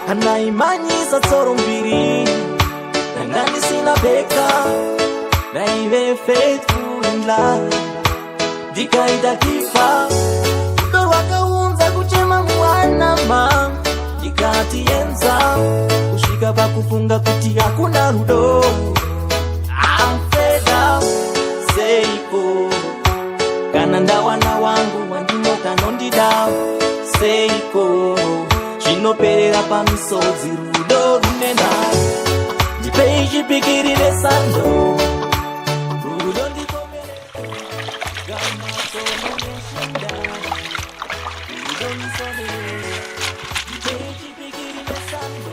anaimanyisa tsoro mbiri ndangani sina beka naive faithful in love ndikaita kifa rudo rwakaunza kuchema mwana ma ndikati yenza kusvika pakufunga kuti hakuna rudo. I'm fed up seiko kana ndawana wangu wandinoka nondida seiko zvinoperera pamisodzi rudo runena ndipei chipikirire sando rudo ndikomere gamasononeshinda rudo nisonere ndipei chipikirire sando.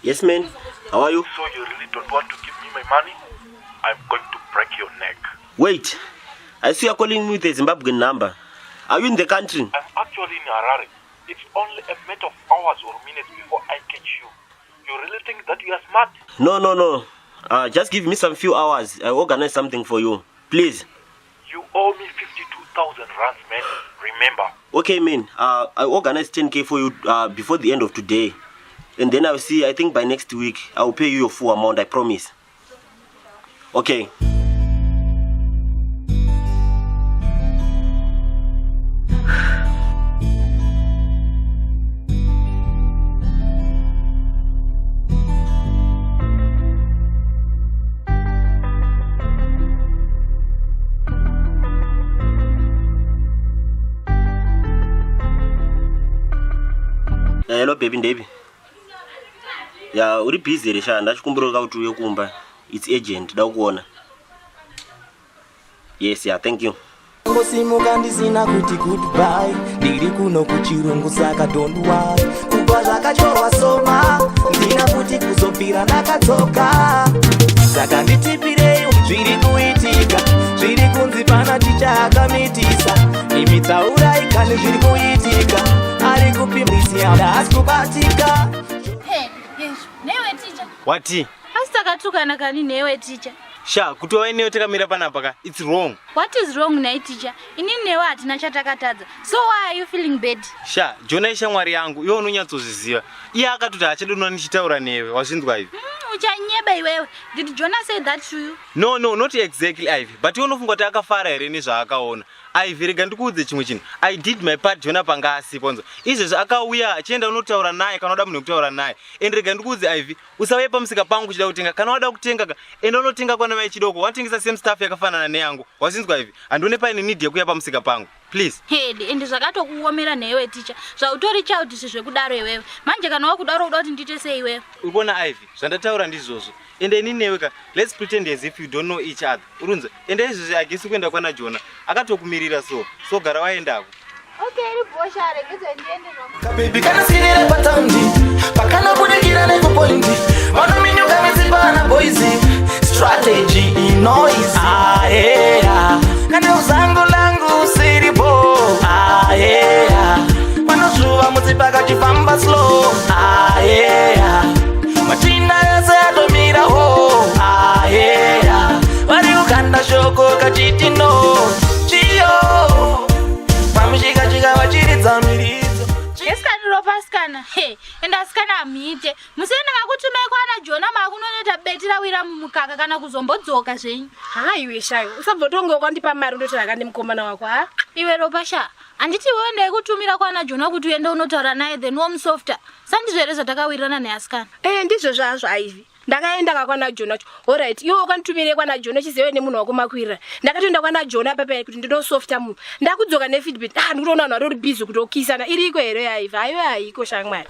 Yes, man. How are you? So you really don't want to give me my money? I'm going to break your neck. Wait. I see you're calling me with a Zimbabwean number. Are you in the country? I'm actually in Harare. It's only a matter of hours or minutes before I catch you. You really think that you are smart? No. Just give me some few hours. I'll organize something for you. Please. You owe me 52,000 rands, man. Remember. Okay, man. I'll organize 10K for you before the end of today. And then I'll see, I think by next week, I'll pay you your full amount, I promise. Okay. Hello, baby, Debbie. Yeah, uri busy resha ndachikumbura kuti uye kumba. It's urgent, ndakuona. Yes, yeah, thank you. Ngosimuka ndisina kuti goodbye ndiri kuno kuchirungu saka don't worry kubva zvakachorwa soma ndina kuti kuzobvira ndakadzoka saka nditipirei zviri kuitika zviri kunzi pana ticha akamitisa imi tsaurai kani zviri kuitika ari kupimbisi haasi kubatika. Newe teacher. Wati? Asitakatukana kani newe teacher. Sha, kuti waine takamira panapa ka. It's wrong. What is wrong na teacher? Inini newe hatina chatakatadza. So why are you feeling bad? Sha, Jona ishamwari yangu, iwe unonyatsoziziva. Iye akatuti achadonwa ndichitaura newe, wazvinzwa ivi. Uchanyeba iwewe. Did Jona say that to you? No, not exactly Ivy. But iwe unofunga kuti akafara here nezvaakaona. Ivy, rega ndikuudze chimwe chinhu. I did my part Jona panga asiponzo. Izvezvo akauya achienda unotaura naye kana wada munhu kutaura naye. And rega ndikuudze Ivy, usauye pamusika pangu uchida kutenga. Kana wada kutenga ka, enda unotenga kwana mai chidoko. Watengesa same stuff yakafanana neyangu. Wazvinzwa Ivy? Andione paine need yekuya pamusika pangu. Please. Hedi, ende zvakatokuomera newe teacher. Zvautori child zvekudaro iwewe. Manje kana wakudaro uda kuti ndite sei iwewe? Urikuona Ivy, zvandataura ndizvozvo. Ende ini newe ka, let's pretend as if you don't know each other. Urunze, ende izvezvo agisi kuenda kwana Jona. Akatokumirira so gara waendako. Okay, ribosha regeze ndiende no. Baby kana sirira pataundi pakana budikira nekupointi manominyuka mizipana boys strategy inoise kana uzangu langu siribo manoshuva mutsipaka chifamba slow matina yose atomira ho vari ukanda shoko kachiti no chiyo pamushika vachiridza miridzo. Paskana, hey, and askana amite. Musenda makutumai kwana Jona makunoneta betira wira mumukaka kana kuzombozoka zvenyu. Iwe shayo, usabvotongo kwandipa mari ndotira kandi mukomana wako ha? Iwe Robasha, anditi wewe ndiye kutumira kwana Jona kuti uende unotaura naye then womsofta. Sandizvereza takawirana neaskana. Ndizvo zvazvo Ivy. Ndakaenda kakwana Jona. Alright, iwe wakanitumire kwana Jona chizewe nemunhu wakumakwira. Ndakatoenda kwana Jona papa kuti ndinosofta munhu. Ndakudzoka nefeedback. Ndikuona vanhu vari busy kuti okisana. Iriko here Ivy? Hayo haiko shamwari.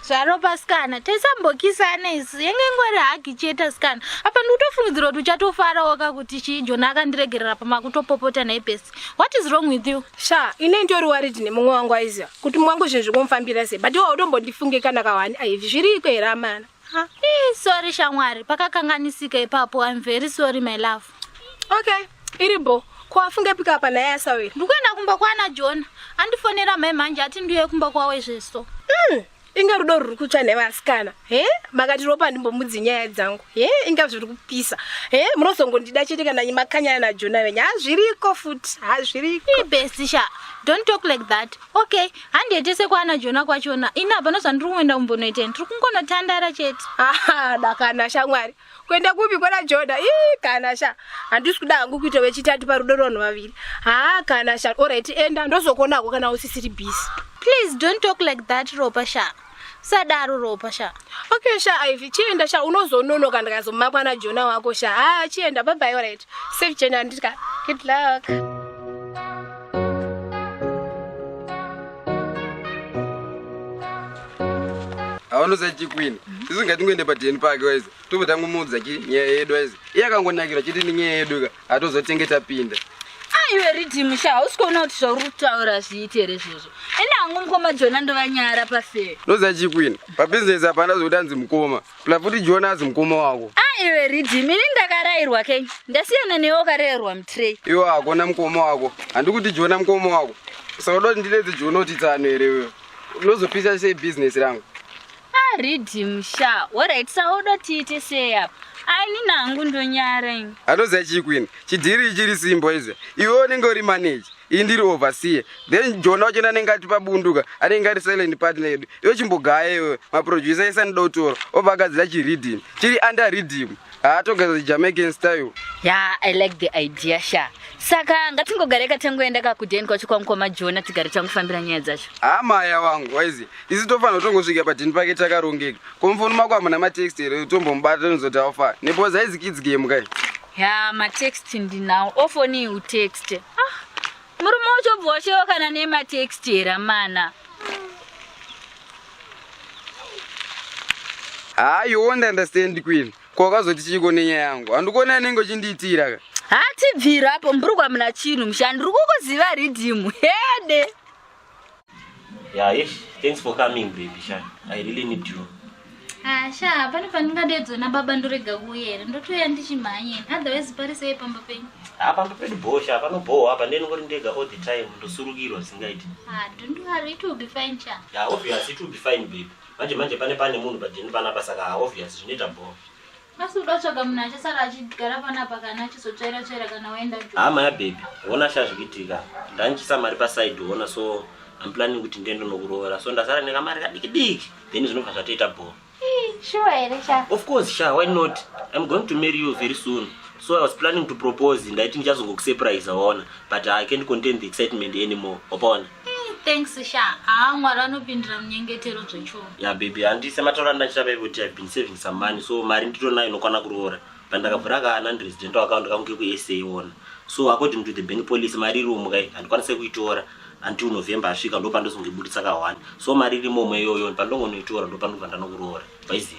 Zvaropa skana, tesambokisana isi. Yenge ngwari hagi cheta skana. Apa ndotofungidzira kuti uchatofarawo kakuti Jona akandiregerera pamakutopopota naibhesi. What is wrong with you? Sha, ine ndori waridi nemumwe wangu aiziva kuti mwangu zvinhu zvikomufambira sei, but iwo utombondifunge kana kawani aivhi zviriko here amana. Sorry shamwari, pakakanganisika ipapo. I'm very sorry my love. Okay, iribo. Kwafunge pika apa naye asawiri. Ndikuenda kumba kwana Jona. Andifonera mai manje ati ndiye kumba kwawe zveso. Inga rudo ruri kutsva nevasikana. Makati ropa ndimbomudzi nyaya dzangu. Inga zviri kupisa. Munozongondida chete kana makanyana naJona wenyu. Hazviriko futi. Hazviriko. Best sha. Don't talk like that. Okay, handietese kwana Jona kwachona. Ina pano zvandiri kuenda kumbonoita. Ndiri kungonotandara chete. Dakana shamwari. Kuenda kupi kwana Jona? Kana sha. Handisi kuda hangu kuita wechitatu parudo rwanhu vaviri. Kana sha. Alright, enda ndozokonako kana usisiri busy. Please don't talk like that, Ropa sha. Sadaro Ropa sha. Okay sha, Ivy, chienda sha unozononoka ndakazomapa na Jona wako sha. Chienda, bye bye, alright. Safe journey ndika. Good luck. Awanoza chikwini. Sisi ngatingwende pateni pake waize. Tobotangumudza nyaya yedu waize. Iye akangonakira chiti ni nyaya yedu atozotengeta pinda. Iwe Ridhimu sha, usikuona kuti zvaurikutaura zviitere izvozvo. Ende hangu mukoma Jona ndovanyara pafe. Noza chikwini. Pabusiness apana zodanzi mukoma. Plafuti Jona azi mukoma wako. Iwe Ridhimu, ini ndakarayirwa kei. Ndasiyana newe wakarayirwa mutrei. Iwe hakuna mukoma wako. Handikuti Jona mukoma wako. Sauda ndileze Jona utitsano here wewe. Unozopisa sei business rangu. Ridhimu sha, alright, sauda tiite sei apa. Ani nangu ndonyara ini. Anoza chikwini. Chidhiri chiri simbo izve. Iwe unenge uri manage. Indiri overseer. Then Jona wachona anenge ati pabunduka. Anenge ati silent partner yedu. Iwe chimbogaya iwe. Maproducer isani dotoro. Obagadzira chiRhythm. Chiri under Rhythm. Togaza Jamaican style. Yeah, I like the idea sha. Saka ngatingogareka tangoenda kakudheni kwacho kwamukoma Jona tigare tangofambira nyaya dzacho. Maya wangu waizi. Isi tofana utongosvika padhini pake takarongeka. Komufoni mako hamuna matext here utombomubata unozoti awafana. Nepoza izi kids game kai. Yeah, matext ndinawo. Ofoni utext. Murume wacho bvoshewo kana nematext here mana. You won't understand queen. Kwakazoti chiko nenyaya yangu. Handikuona anenge uchindiitira ka. Hatibvira apo mburukwa muna chinhu mushandi uri kukuziva Ridhimu hede. Yeah, thanks for coming baby Sha. I really need you. Sha, pane pandingadedzona baba ndorega kuuyera. Ndotoya ndichimhanyeni. Otherwise pari sei pamba penyu? Pamba pedu bosha, panobowa apa ndinongori ndega all the time ndosurukirwa singaiti. Don't worry, it will be fine Sha. Yeah, obviously it will be fine baby. Manje pane munhu padhini panapa saka obviously zvinoita bo. Asi udatsvaga munhu achasara achigara panapa kana achizotsvaira kana waenda tu. Maya baby, wona Sha zvikiitika. Ndanchisa mari paside wona, so I'm planning kuti ndendo nokuroora. So ndasara nekamari kadiki then zvinobva zvatoita bo. Sure here Sha. Of course Sha, why not? I'm going to marry you very soon. So I was planning to propose ndaiti ndichazokusurprise waona, but I can't contain the excitement anymore. Upon. Thanks Sha. Mwari anopindira munyengetero zvecho. Yeah baby, handise mataura ndachita baby kuti I've been saving some money, so mari nditonayo inokwana kuroora. Pandakavhura ka non-resident account kangu kuSA wona. So according to the bank policy mari iri mukai handikwanise kuitora until November asvika ndo pandozongibudisa ka1. So mari iri momwe iyoyo pandongonoitora ndo pandobva ndanokuroora. Baizi.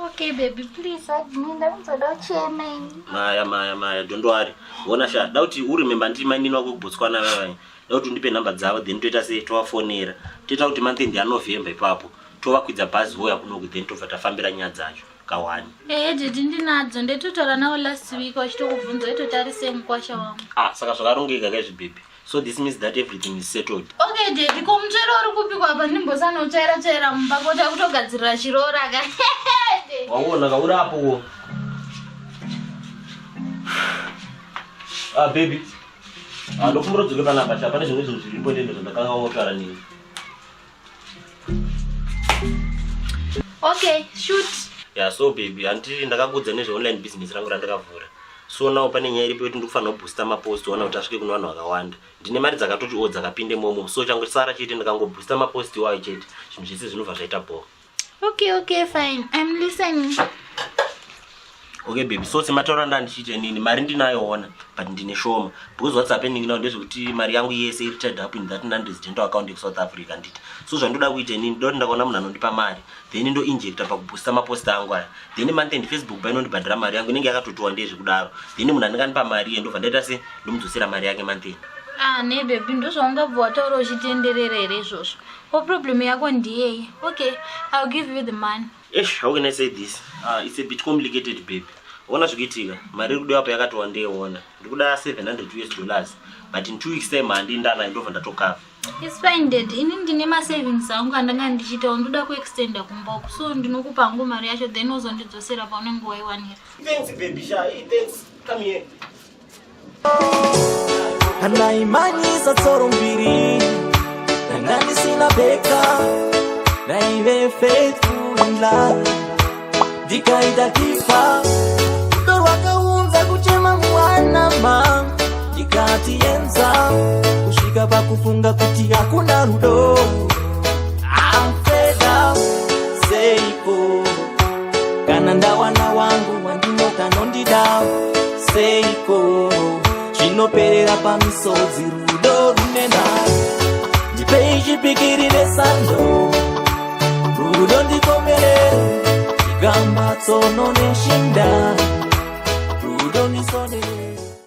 Okay baby, please adminda unzoda ucheme. Maya, don't worry. Wona Sha, dauti uremember ndiri mainini wako kuBotswana vavai. Dauti undipe namba dzavo then toita sei tovafonera. Toita kuti month ndi November ipapo. Tovakwidza bhazi voya kunoku then tobva tafambira nyaya dzacho ka1. Didi ndinadzo ndetotaura nawo last week wachitokubvunza itotarise mukwasha wangu. Saka zvakarongeka kaizvi baby. So this means that everything is settled. Okay Didi, komutsvero uri kupikwa apa ndimbosanotsvaira mumba kota kutogadzirira chirora ka. Waona kaurapo. Baby. Ndokumurudzoke panapa Sha, pane zvimwe zvinhu zviripo ndendo zvandakanga ngotaura nini. Okay, shoot. Yeah, so baby, handiti ndakakudza nezve online business rangu randakavhura. So now pane nyaya iripo yekuti ndikufanira kuboosta mapost wona kuti asvike kune vanhu vakawanda. Ndine mari dzakatoti dzakapinde momo, so changosara chete ndakangoboosta mapost wayo chete. Zvinhu zvese zvinobva zvaita bo. Okay, fine. I'm listening. Okay baby, so semataura ndandichiite nini, mari ndinayoona but ndine shoma because what's happening now ndezvekuti mari yangu yese iri tied up in that non-resident account yeSouth Africa nditi. So zvandoda kuite nini, ndoti ndakaona munhu anondipa mari then ndo injecta pakuboosta maposta angu aya, then month end Facebook painondibhadhira mari yangu inenge yakatotiwa ndezvekudaro, then munhu andinganipa mari ndobva ndaita se ndomudzosera mari yake month end. Ne baby, ndozvaungabva wataura uchitenderera here izvozvo. Problem yako ndiyei. Okay, I'll give you the money. How can I say this? It's a bit complicated baby. Ona zvikiitika, mari iri kudiwa payakatowa ndeiona. Ndikuda $700 but in 2 weeks time handi ndana ndobva ndatokava. It's fine dad. Ini ndine ma-savings angu andanga ndichitawo ndoda kuextenda kumboko. So ndinokupa hangu mari yacho then uzondidzosera paunenge waiwanira. Thanks baby, thanks. Come here. Kana imani za tsoro mbiri Nangani sina beka Naive faithful in love Dikaida kifa Dorwaka unza kuchema mwana ma Dikati enza Kushika pa kufunga kuti hakuna rudo I'm fed up Seiko Kana ndawana wangu wandinota nondida Seiko Chinoperera pamisodzi rudo runena Ndipei bigirire sando rudo ndikomerere Chigamba tsono neshinda